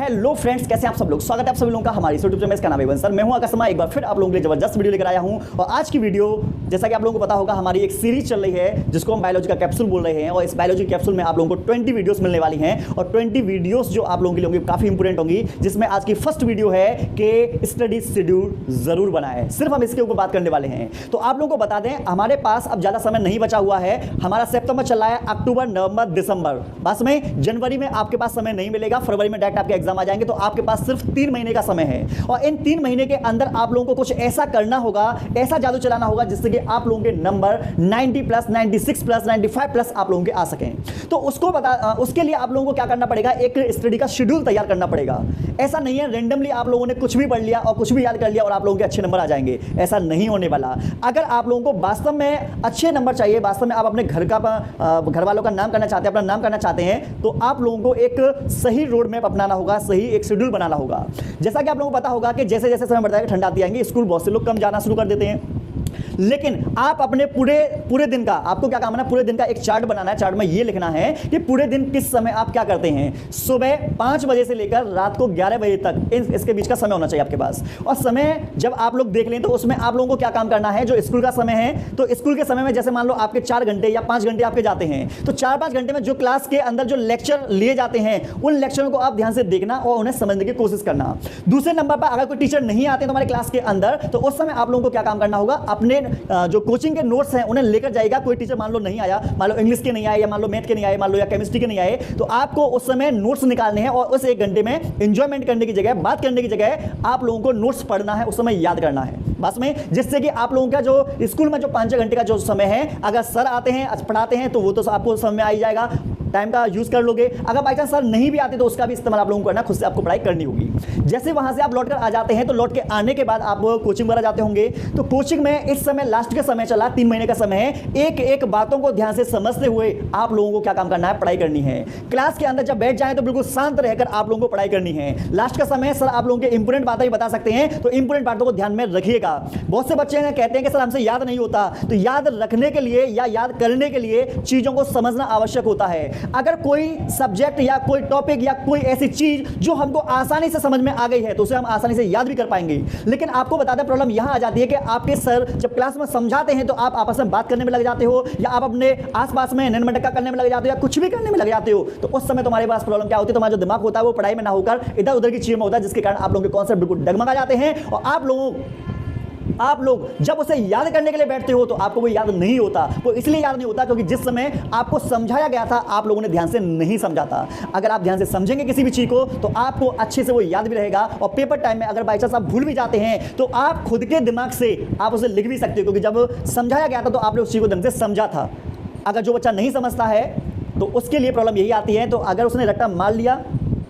Hello friends, कैसे हैं आप सब लोग। स्वागत है आप सभी लोगों का हमारी यूट्यूब चैनल। इसका नाम है वंसर। मैं हूं आकाश शर्मा। एक बार फिर आप लोगों के लिए जबरदस्त वीडियो लेकर आया हूं। और आज की वीडियो, जैसा कि आप लोगों को पता होगा, हमारी एक सीरीज चल रही है जिसको हम बायोलॉजी का कैप्सूल बोल रहे हैं। और इस बायोलॉजी कैप्सूल में आप लोगों को 20 वीडियोस मिलने वाली हैं। और 20 वीडियोस जो आप लोगों के लिए होंगी काफी इंपोर्टेंट होंगी। जिसमें आज की फर्स्ट वीडियो है कि स्टडी शेड्यूल जरूर बनाएं। सिर्फ हम इसके ऊपर बात करने वाले हैं। तो आप लोगों को बता दें, हमारे पास अब ज्यादा समय नहीं बचा हुआ है। हमारा सितंबर चल रहा है, अक्टूबर, नवंबर, दिसंबर। बस में जनवरी में आपके पास समय नहीं मिलेगा। फरवरी में डायरेक्ट आपके एग्जाम आ जाएंगे। तो आपके पास सिर्फ 3 महीने का समय है। और इन 3 महीने के अंदर आप लोगों को कुछ ऐसा करना होगा, ऐसा जादू चलाना होगा जिससे कि आप लोगों के नंबर 90 प्लस, 96 प्लस, 95 प्लस आप लोगों के आ सकें। तो उसके लिए आप लोगों को क्या करना पड़ेगा, एक स्टडी का शेड्यूल तैयार करना पड़ेगा। ऐसा नहीं है रेंडमली आप लोगों ने कुछ भी पढ़ लिया और कुछ भी याद कर लिया और आप लोगों के अच्छे नंबर आ जाएंगे। ऐसा नहीं होने वाला। अगर आप लोगों को वास्तव में अच्छे नंबर चाहिए, वास्तव में आप अपने घर वालों का नाम करना चाहते हैं, अपना नाम करना चाहते हैं, तो आप लोगों को एक सही रोड मैप अपनाना होगा, सही एक शेड्यूल बनाना होगा। जैसा कि आप लोगों को पता होगा कि जैसे जैसे समय बढ़ता है, ठंड आती आएंगे, स्कूल बहुत से लोग कम जाना शुरू कर देते हैं। लेकिन आप अपने पूरे दिन का, आपको क्या काम है ना, पूरे दिन का एक चार्ट बनाना है। चार्ट में ये लिखना है कि पूरे दिन किस समय आप क्या करते हैं। सुबह 5 बजे से लेकर रात को 11 बजे तक इसके बीच का समय होना चाहिए आपके पास। और समय जब आप लोग देख लें तो उसमें आप लोगों को क्या काम करना है। जो स्कूल का समय है, तो स्कूल के समय में जैसे मान लो आपके 4 घंटे या 5 घंटे आपके जाते हैं, तो 4-5 घंटे में जो क्लास के अंदर जो लेक्चर लिए जाते हैं, उन लेक्चरों को आप ध्यान से देखना और उन्हें समझने की कोशिश करना। दूसरे नंबर पर, अगर कोई टीचर नहीं आते तुम्हारे क्लास के अंदर, तो उस समय आप लोगों को क्या काम करना होगा, अपने जो कोचिंग के नोट्स हैं उन्हें लेकर जाएगा। कोई टीचर मान लो नहीं आया, मान लो इंग्लिश के नहीं आए, या मान लो मैथ के नहीं आए, मान लो या केमिस्ट्री के नहीं आए, तो आपको उस समय नोट्स निकालने हैं। और उस 1 घंटे में एंजॉयमेंट करने की जगह, बात करने की जगह, आप लोगों को नोट्स पढ़ना है, उस समय याद करना है बस में। जिससे कि आप लोगों का जो स्कूल में जो 5-6 घंटे का जो समय है, अगर सर आते हैं, पढ़ाते हैं, तो वो तो आपको समय में आ ही जाएगा, टाइम का यूज कर लोगे। अगर बाई चांस सर नहीं भी आते तो उसका भी इस्तेमाल आप लोगों को करना, खुद से आपको पढ़ाई करनी होगी। जैसे वहां से आप लौटकर आ जाते हैं, तो लौट के आने के बाद आप कोचिंग वगैरह जाते होंगे। तो कोचिंग में इस समय लास्ट का समय चला, 3 महीने का समय है। एक एक बातों को ध्यान से समझते हुए आप लोगों को क्या काम करना है, पढ़ाई करनी है। क्लास के अंदर जब बैठ जाए तो बिल्कुल शांत रहकर आप लोगों को पढ़ाई करनी है। लास्ट का समय सर आप लोगों के इंपोर्टेंट बातें भी बता सकते हैं, तो इंपोर्टेंट बातों को ध्यान में रखिएगा। बहुत से बच्चे कहते हैं कि सर हमसे याद नहीं होता। तो याद रखने के लिए या याद करने के लिए चीजों को समझना आवश्यक होता है। अगर कोई सब्जेक्ट या कोई टॉपिक या कोई ऐसी चीज जो हमको आसानी से समझ में आ गई है, तो उसे हम आसानी से याद भी कर पाएंगे। लेकिन आपको बता दें, प्रॉब्लम यहां आ जाती है कि आपके सर जब क्लास में समझाते हैं तो आप आपस में बात करने में लग जाते हो, या आप अपने आसपास में नैन मटक्का करने में लग जाते हो, या कुछ भी करने में लग जाते हो। तो उस समय तुम्हारे पास प्रॉब्लम क्या होती है, तुम्हारा जो दिमाग होता है वो पढ़ाई में ना होकर इधर उधर की चीजों में होता है, जिसके कारण आप लोगों के कॉन्सेप्ट बिल्कुल डगमगा जाते हैं। और आप लोग जब उसे याद करने के लिए बैठते हो तो आपको वो याद नहीं होता। वो इसलिए याद नहीं होता क्योंकि जिस समय आपको समझाया गया था, आप लोगों ने ध्यान से नहीं समझा था। अगर आप ध्यान से समझेंगे किसी भी चीज को, तो आपको अच्छे से वो याद भी रहेगा। और पेपर टाइम में अगर बाई चांस आप भूल भी जाते हैं, तो आप खुद के दिमाग से आप उसे लिख भी सकते हो, क्योंकि जब समझाया गया था तो आपने उस चीज को ढंग से समझा था। अगर जो बच्चा नहीं समझता है तो उसके लिए प्रॉब्लम यही आती है। तो अगर उसने रट्टा मार लिया,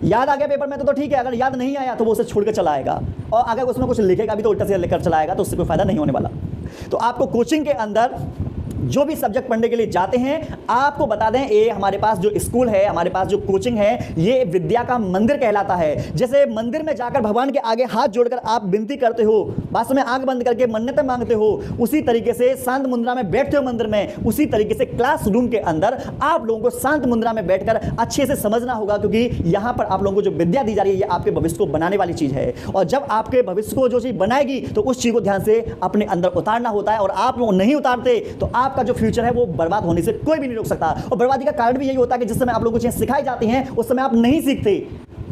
याद आ गया पेपर में तो ठीक है। अगर याद नहीं आया तो वो उसे छोड़ के चला आएगा। और अगर उसमें कुछ लिखेगा भी तो उल्टा सीधा लिखकर चला आएगा, तो उससे कोई फायदा नहीं होने वाला। तो आपको कोचिंग के अंदर जो भी सब्जेक्ट पढ़ने के लिए जाते हैं, आपको बता दें, ये हमारे पास जो स्कूल है, हमारे पास जो कोचिंग है, ये विद्या का मंदिर कहलाता है। जैसे मंदिर में जाकर भगवान के आगे हाथ जोड़कर आप विनती करते हो, वास्तव में आंख बंद करके मन्नतें मांगते हो, उसी तरीके से शांत मुद्रा में बैठते हो मंदिर में, उसी तरीके से क्लासरूम के अंदर आप लोगों को शांत मुद्रा में बैठकर अच्छे से समझना होगा। क्योंकि यहां पर आप लोगों को जो विद्या दी जा रही है, ये आपके भविष्य को बनाने वाली चीज है। और जब आपके भविष्य को जो चीज बनाएगी, तो उस चीज को ध्यान से अपने अंदर उतारना होता है। और आप लोग नहीं उतारते तो आपका जो फ्यूचर है वो बर्बाद होने से कोई भी नहीं रोक सकता। और बर्बादी का कारण भी यही होता है कि जिस समय आप लोगों को चीजें सिखाई जाती हैं, उस समय आप नहीं सीखते।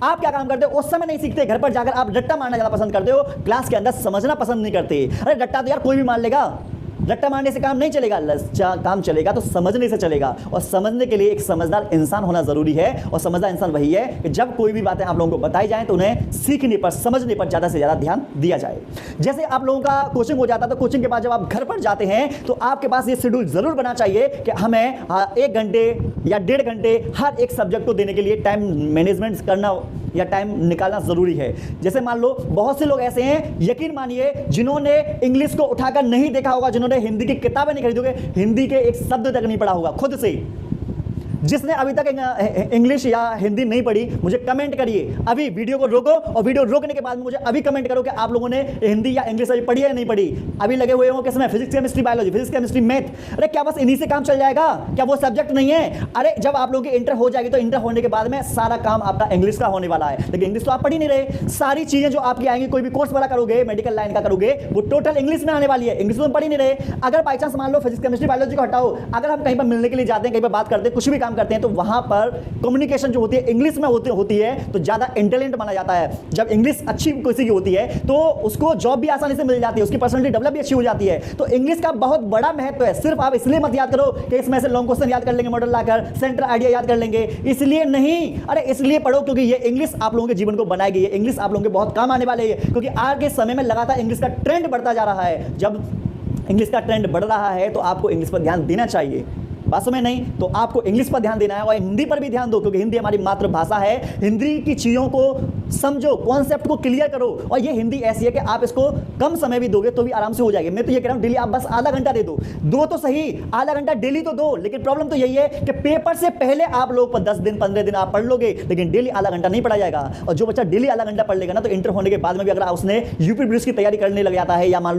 आप क्या काम करते हो, उस समय नहीं सीखते। घर पर जाकर आप रट्टा मारना ज्यादा पसंद करते हो, क्लास के अंदर समझना पसंद नहीं करते। अरे रट्टा तो यार कोई भी मार लेगा, रट्टा मारने से काम नहीं चलेगा। काम चलेगा तो समझने से चलेगा। और समझने के लिए एक समझदार इंसान होना जरूरी है। और समझदार इंसान वही है कि जब कोई भी बातें आप लोगों को बताई जाएं, तो उन्हें सीखने पर, समझने पर ज्यादा से ज्यादा ध्यान दिया जाए। जैसे आप लोगों का कोचिंग हो जाता है, तो कोचिंग के बाद जब आप घर पर जाते हैं, तो आपके पास ये शेड्यूल जरूर बना चाहिए कि हमें 1 घंटे या 1.5 घंटे हर एक सब्जेक्ट को देने के लिए टाइम मैनेजमेंट करना या टाइम निकालना जरूरी है। जैसे मान लो बहुत से लोग ऐसे हैं, यकीन मानिए, जिन्होंने इंग्लिश को उठाकर नहीं देखा होगा, जिन्होंने हिंदी की किताबें नहीं खरीदी होगी, हिंदी के एक शब्द तक नहीं पढ़ा होगा खुद से। जिसने अभी तक इंग्लिश या हिंदी नहीं पढ़ी मुझे कमेंट करिए, अभी वीडियो को रोको और वीडियो रोकने के बाद मुझे अभी कमेंट करो कि आप लोगों ने हिंदी या इंग्लिश अभी पढ़ी है या नहीं पढ़ी। अभी लगे हुए हो किसमें, physics chemistry biology, physics chemistry math. अरे क्या बस इन्हीं से काम चल जाएगा? क्या वो सब्जेक्ट नहीं है? अरे जब आप लोगों की इंटर हो जाएगी तो इंटर होने के बाद में सारा काम आपका इंग्लिश का होने वाला है, लेकिन इंग्लिश तो आप पढ़ ही नहीं रहे। सारी चीजें जो आपकी आएंगी, कोई भी कोर्स वाला करोगे, मेडिकल लाइन का करोगे, वो टोटल इंग्लिश में आने वाली है। इंग्लिश तो पढ़ ही नहीं रहे। अगर बाई चांस मान लो फिजिक्स केमिस्ट्री बायोलॉजी को हटाओ, अगर हम कहीं पर मिलने के लिए जाते हैं, कहीं पर बात करते हैं, कुछ भी काम करते हैं, तो वहां पर कम्युनिकेशन जो होती है इंग्लिश में होती है, तो ज्यादा इंटेलिजेंट माना जाता है। जब इंग्लिश अच्छी किसी की होती है तो उसको जॉब भी आसानी से मिल जाती है, उसकी पर्सनालिटी डेवलप भी अच्छी हो जाती है। तो इंग्लिश का बहुत बड़ा महत्व है। सिर्फ आप इसलिए मत याद करो कि इसमें से लॉन्ग क्वेश्चन याद कर लेंगे मॉडल लाकर, सेंटर आइडिया याद कर लेंगे, इसलिए नहीं। अरे इसलिए पढ़ो क्योंकि ये इंग्लिश आप लोगों के जीवन को बनाएगी, ये इंग्लिश आप लोगों के बहुत काम आने वाले हैं। क्योंकि आज के समय में लगातार इंग्लिश का ट्रेंड बढ़ता जा रहा है। जब इंग्लिश का ट्रेंड बढ़ रहा है तो आपको इंग्लिश पर ध्यान देना चाहिए। वास्तव में नहीं तो आपको इंग्लिश पर ध्यान देना है और हिंदी पर भी ध्यान दो, क्योंकि हिंदी हमारी मातृभाषा है। हिंदी की चीज़ों को समझो, कॉन्सेप्ट को क्लियर करो। और ये हिंदी ऐसी है कि आप इसको कम समय भी दोगे तो भी आराम से हो जाएगी। मैं तो ये कह रहा हूँ डेली आप बस आधा घंटा दे दो तो सही, आधा घंटा डेली तो दो। लेकिन प्रॉब्लम तो यही है कि पेपर से पहले आप लोग 10 दिन 15 दिन आप पढ़ लोगे, लेकिन डेली आधा घंटा नहीं पढ़ा जाएगा। और जो बच्चा डेली आधा घंटा पढ़ लेगा ना, तो इंटर होने के बाद में भी अगर उसने यूपी पुलिस की तैयारी करने लग जाता है, या मान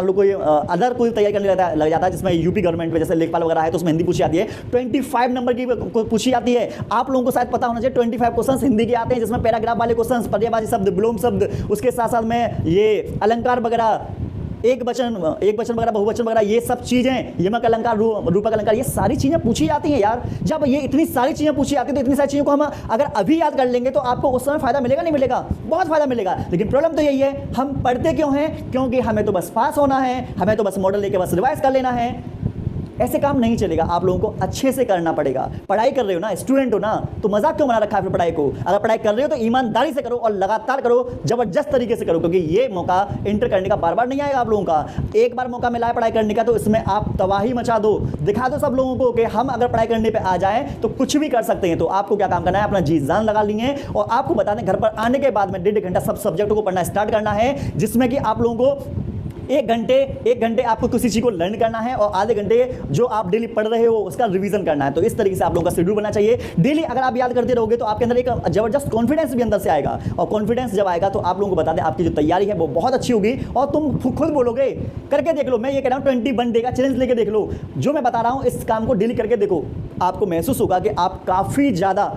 लो कोई अदर कोई तैयारी करने लग जाता है जिसमें यूपी गवर्नमेंट में जैसे लेखपाल वगैरह है, तो उसमें हिंदी पूछी जाती है। 25 नंबर की पूछी जाती है। आप लोगों को शायद पता होना चाहिए 25 क्वेश्चंस हिंदी के आते हैं, जिसमें पैराग्राफ वाले क्वेश्चंस, पर्यायवाची शब्द, विलोम शब्द, उसके साथ साथ में ये अलंकार वगैरह, एक वचन वगैरह, बहुवचन वगैरह, ये सब चीजें, यमक अलंकार, रूपक अलंकार, ये सारी चीजें पूछी जाती हैं यार। जब ये इतनी सारी चीजें पूछी जाती है तो इतनी सारी चीजों को हम अगर अभी याद कर लेंगे तो आपको उस समय फायदा मिलेगा नहीं मिलेगा? बहुत फायदा मिलेगा। लेकिन प्रॉब्लम तो यही है, हम पढ़ते क्यों हैं? क्योंकि हमें तो बस पास होना है, हमें तो बस मॉडल लेके बस रिवाइज कर लेना है। ऐसे काम नहीं चलेगा, आप लोगों को अच्छे से करना पड़ेगा। पढ़ाई कर रहे हो ना, स्टूडेंट हो ना, तो मजाक क्यों बना रखा है फिर पढ़ाई को? अगर पढ़ाई कर रहे हो तो ईमानदारी से करो और लगातार करो, जबरदस्त तरीके से करो, क्योंकि ये मौका इंटर करने का बार बार नहीं आएगा आप लोगों का। एक बार मौका मिला है पढ़ाई करने का तो इसमें आप तबाही मचा दो, दिखा दो सब लोगों को कि हम अगर पढ़ाई करने पर आ जाए तो कुछ भी कर सकते हैं। तो आपको क्या काम करना है, अपना जी जान लगा लेंगे और आपको बता दें, घर पर आने के बाद में 1.5 घंटा सब सब्जेक्टों को पढ़ना स्टार्ट करना है, जिसमें कि आप लोगों को एक घंटे आपको किसी चीज को लर्न करना है और आधे घंटे जो आप डेली पढ़ रहे हो उसका रिवीजन करना है। तो इस तरीके से आप लोगों का शेड्यूल बनना चाहिए। डेली अगर आप याद करते रहोगे तो आपके अंदर एक जबरदस्त कॉन्फिडेंस भी अंदर से आएगा, और कॉन्फिडेंस जब आएगा तो आप लोगों को बता दें आपकी जो तैयारी है वो बहुत अच्छी होगी और तुम खुद बोलोगे। करके देख लो, मैं ये कह रहा हूँ 21 डे का चैलेंज लेके देख लो। जो मैं बता रहा हूँ इस काम को डेली करके देखो, आपको महसूस होगा कि आप काफी ज्यादा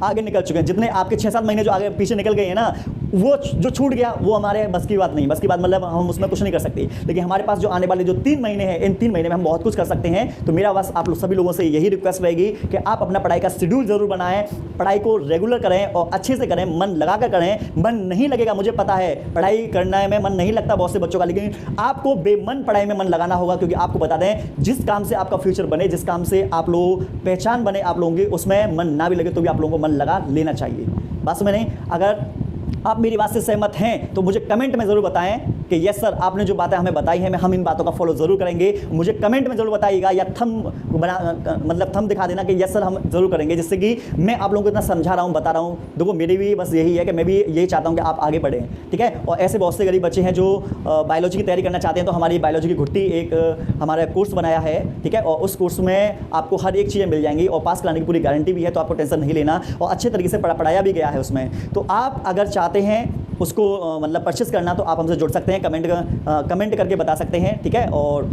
आगे निकल चुके हैं। जितने आपके 6-7 महीने जो आगे पीछे निकल गए हैं ना, वो जो छूट गया वो हमारे बस की बात नहीं। बस की बात मतलब हम उसमें कुछ नहीं कर सकते, लेकिन हमारे पास जो आने वाले जो 3 महीने हैं, इन 3 महीने में हम बहुत कुछ कर सकते हैं। तो मेरा बस आप लोग सभी लोगों से यही रिक्वेस्ट रहेगी कि आप अपना पढ़ाई का शेड्यूल जरूर बनाएं, पढ़ाई को रेगुलर करें और अच्छे से करें, मन लगा कर करें। मन नहीं लगेगा, मुझे पता है पढ़ाई करने में मन नहीं लगता बहुत से बच्चों का, लेकिन आपको बेमन पढ़ाई में मन लगाना होगा। क्योंकि आपको बता दें, जिस काम से आपका फ्यूचर बने, जिस काम से आप लोग पहचान बने आप लोगों की, उसमें मन ना भी लगे तो भी आप लोगों को मन लगा लेना चाहिए। बस में नहीं, अगर आप मेरी बात से सहमत हैं तो मुझे कमेंट में जरूर बताएं कि यस सर, आपने जो बातें हमें बताई हैं हम इन बातों का फॉलो जरूर करेंगे। मुझे कमेंट में जरूर बताइएगा, या थम दिखा देना कि यस सर हम जरूर करेंगे, जिससे कि मैं आप लोगों को इतना समझा रहा हूँ, बता रहा हूँ। देखो मेरी भी बस यही है कि मैं भी यही चाहता हूँ कि आप आगे बढ़ें, ठीक है। और ऐसे बहुत से गरीब बच्चे हैं जो बायोलॉजी की तैयारी करना चाहते हैं, तो हमारी बायोलॉजी की घुट्टी एक हमारा कोर्स बनाया है, ठीक है। और उस कोर्स में आपको हर एक चीज़ें मिल जाएंगी और पास कराने की पूरी गारंटी भी है, तो आपको टेंशन नहीं लेना। और अच्छे तरीके से पढ़ाया भी गया है उसमें। तो आप अगर चाहते हैं उसको मतलब परचेस करना, तो आप हमसे जुड़ सकते हैं, कमेंट करके बता सकते हैं, ठीक है। और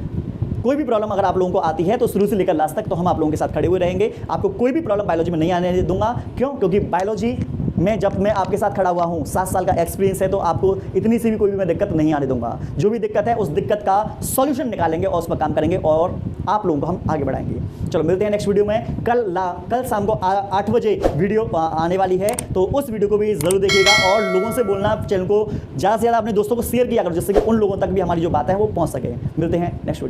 कोई भी प्रॉब्लम अगर आप लोगों को आती है तो शुरू से लेकर लास्ट तक तो हम आप लोगों के साथ खड़े हुए रहेंगे। आपको कोई भी प्रॉब्लम बायोलॉजी में नहीं आने दूंगा। क्यों? क्योंकि बायोलॉजी में जब मैं आपके साथ खड़ा हुआ हूँ, 7 साल का एक्सपीरियंस है, तो आपको इतनी सी भी कोई भी मैं दिक्कत नहीं आने दूंगा। जो भी दिक्कत है उस दिक्कत का सॉल्यूशन निकालेंगे और उस पर काम करेंगे और आप लोगों को हम आगे बढ़ाएंगे। चलो मिलते हैं नेक्स्ट वीडियो में। कल शाम को 8 बजे वीडियो आने वाली है, तो उस वीडियो को भी जरूर देखिएगा और लोगों से बोलना, चैनल को ज़्यादा से ज़्यादा अपने दोस्तों को शेयर किया करो, जिससे कि उन लोगों तक भी हमारी जो बात है वो पहुँच सके। मिलते हैं नेक्स्ट वीडियो।